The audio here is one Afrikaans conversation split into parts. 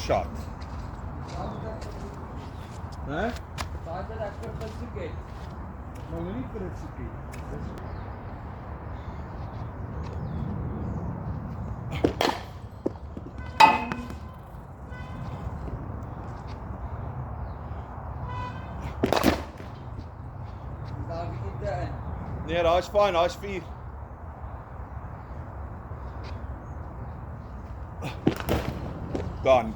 shot. Né? Sabe dat ek vir soek het. Maar nie vir dit soekie. Daar bietjie te in. Nee, daai is fyn, daai is 4. Done.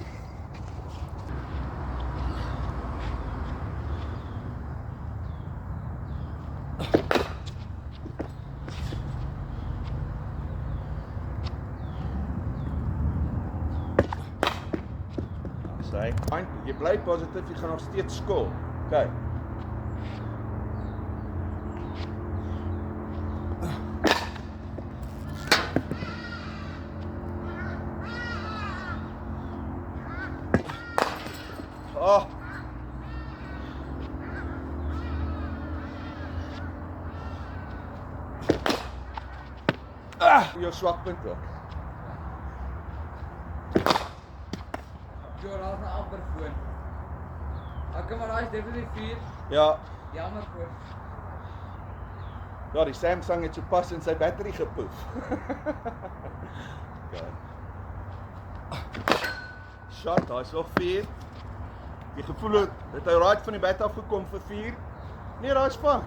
Fyn, jy bly positief, jy gaan nog steeds skool. Okay. Oh. Jou swakpunt ook. Jo, daar is 'n amper foon. Okay, maar daai is definitief 4. Ja. Jammer voor. Ja, die Samsung het sopas in sy battery gepoef. Okay. Shot, daar is nog 4. Die gevoel het hy right van die bed af gekom vir 4. Nee, daar is van.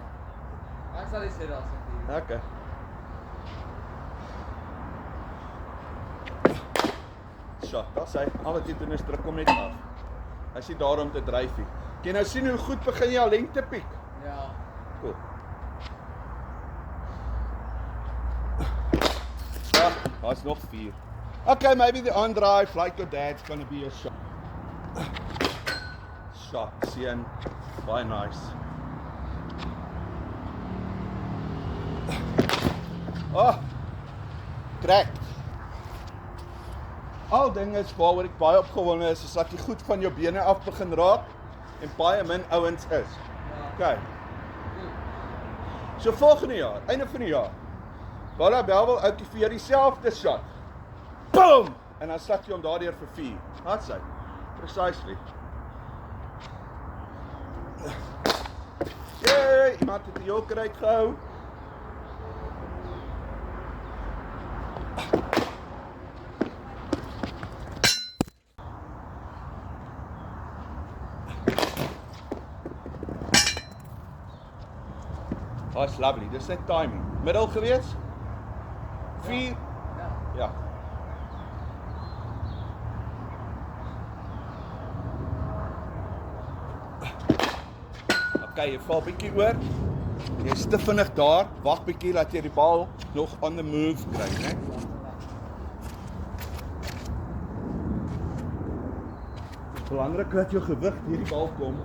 Ek sal sê daar's 'n 4. Okay. Shot, daar sê al wat jy doen is druk hom net af. Hy sê daarom te dryf nie. Kan jy nou sien hoe goed begin jy al lengte piek? Ja. Cool. Ja, daar's nog 4. Okay, maybe the on drive like your dad's gonna be a shot. Shot, seën. Baie nice. Oh. Crack. Al dinge is waaroor ek baie opgewonde is dat jy goed van jou bene af begin raak en baie min ouens is. Okay. So volgende jaar, einde van die jaar. Bella bel wel ouetjie vir dieselfde shot. Boom! En dan sak jy hom daardeur vir 4. Wat sê? Precisely. Yay, iemand het die joker uitgehou. That's lovely, dis net timing. Middel gewees? 4? Ja. Ja. Okay, jy val bietjie oor. Jy is te vinnig daar. Wag bietjie dat jy die bal nog on the move kry, né? Dis belangrik dat jou gewig hierdie bal kom.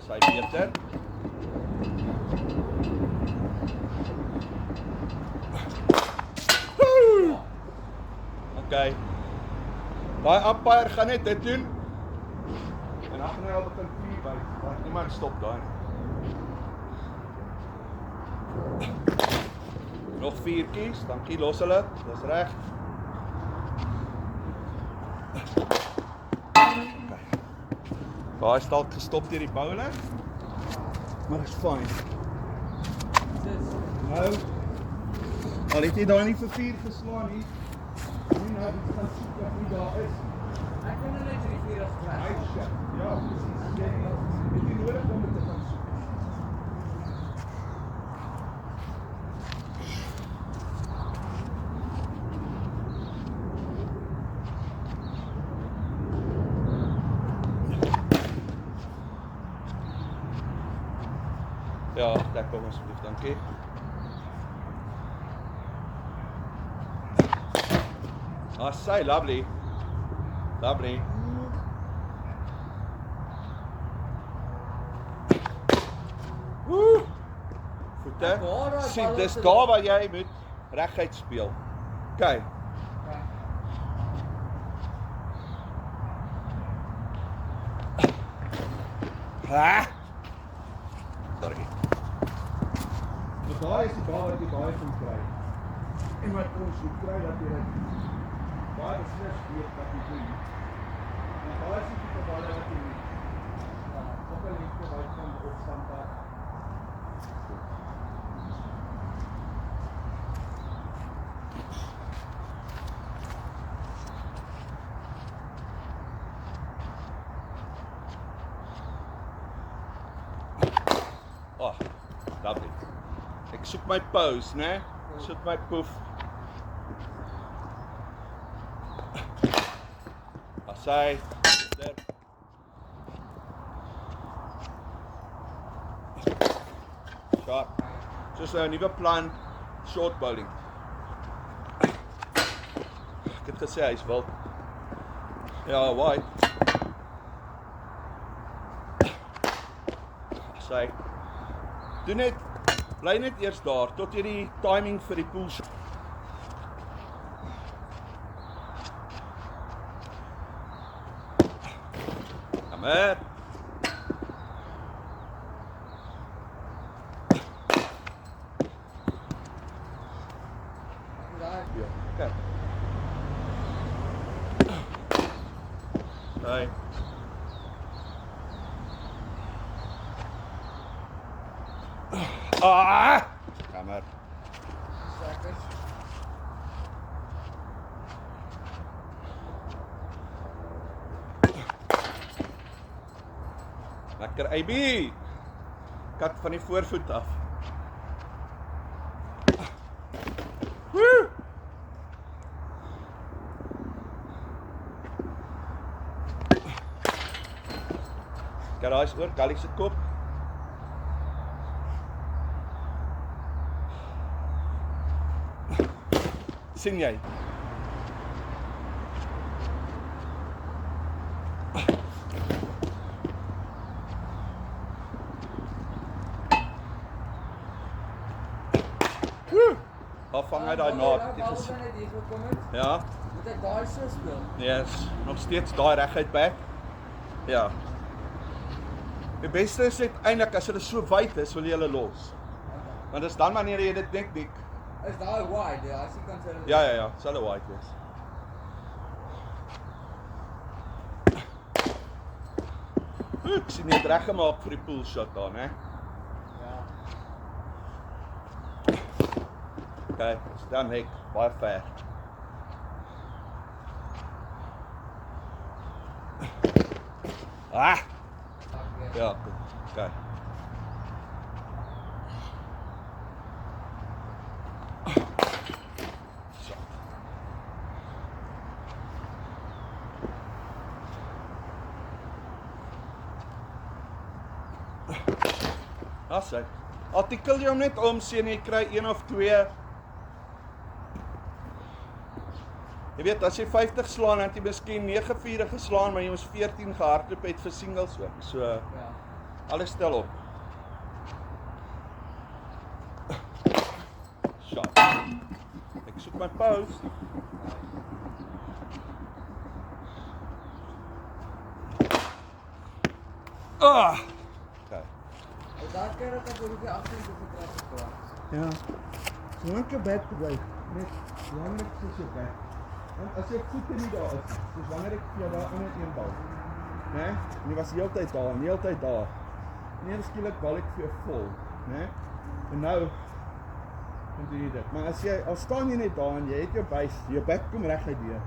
Sy beter. Okay. Daai umpire gaan net dit doen. En dan gaan hy al begin 4 by. Want niemand stop daai. Nog 4 kies, dankie, los hulle. Dis reg. Okay. Daai is dalk gestop deur die bowler. Maar is fyn. Nou. Al het jy daai nie vir 4 geslaan nie. Nee, nou, dit gaan soek of nie daar is. Ek kan net die 4 as klaar. Hy shit. Ja, presies. Jy het nie nodig om dit te gaan soek. Ja, daar kom asseblief, dankie. Ah, say, lovely. Lovely. Woe! Voete. Sien, dis daar waar jy moet reguit speel. Okay. Ha! Sorry. daai is die bal wat jy baie gaan kry. En wat ons moet kry dat jy dit baie beslis weet wat jy doen. En daai is die tipe balle wat jy moet. Op 'n lengte wyd van opstand af. Lovely. Ek soek my pose, né? Ek soek my poef. Asai. There. Shot. Just 'n nuwe plan, short bowling. Ek het gesê hy's wild. Ja, why? Asai. Doen net, bly net eers daar, tot jy die timing vir die pool shot. Kom hier. Ja, kijk. Hey. Ah! Kamer. Lekker. Lekker AB. Kat van die voorvoet af. Woo! Kyk daai is oor Gally se kop. Sien jy? Afvang hy daai naad. Ja. Moet ek daai so speel? Yes, nog steeds daai reguit back. Ja. Die beste is eintlik as hulle so wyd is, wil jy hulle los. Want dis dan wanneer jy dit dink dik. Is daai wide, ja, as jy kan sê. Ja, sal 'n wide wees. Ek sien net reg gemaak vir die pool shot daar, né? Ja. Okay, staan hek, baie ver. Ah! Ja, okay. Asai. Artikel jy hom net om, sien jy kry 1 of 2. Jy weet, as jy 50 slaan, dan het jy miskien 9-4 geslaan, maar jy moes 14 gehardloop het vir singles ook. So, Ja. alles stel op. Shot. Ek soek my pose. Ah! Okay. Daar keer dat ek oor die 18 getrek gekom. Ja. So net 'n bed gebruik. Net langer soos jou bed. En as jy voete nie daar is, dis wanneer ek vir jou daar onder een bal. Né? En jy was heeltyd daar, heeltyd daar. En eers skielik bal ek vir jou vol, né? En nou doen jy dit. Maar as jy al staan jy net daar en jy het jou buis, jou bek kom reguit deur.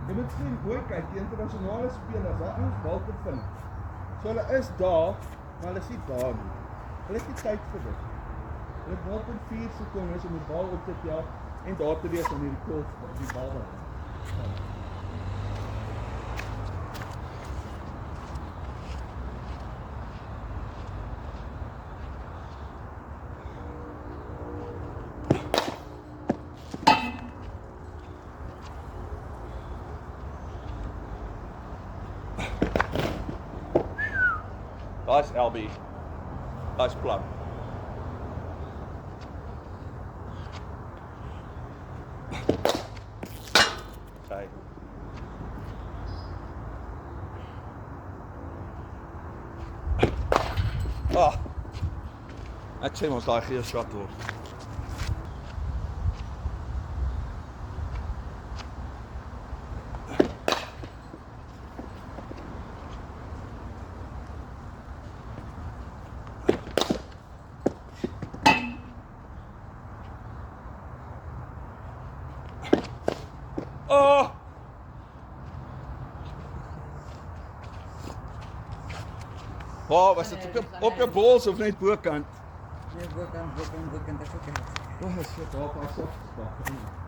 Jy moet sien hoe kyk die internasionale spelers, daar ons bal te vind. So hulle is daar, maar hulle is nie daar nie. Hulle het nie tyd vir dit. Hulle het 0.4 sekondes om die bal op te tel en daar te wees om die golf die bal te hou. Daai's LB. Daai's plat. Okay. Ah. Ek sê ons daai gee swat word. Oh! Wow, was dit op 'n bols of net bokant? Nee, bokant, is ook. Oh, shit, daar pas op.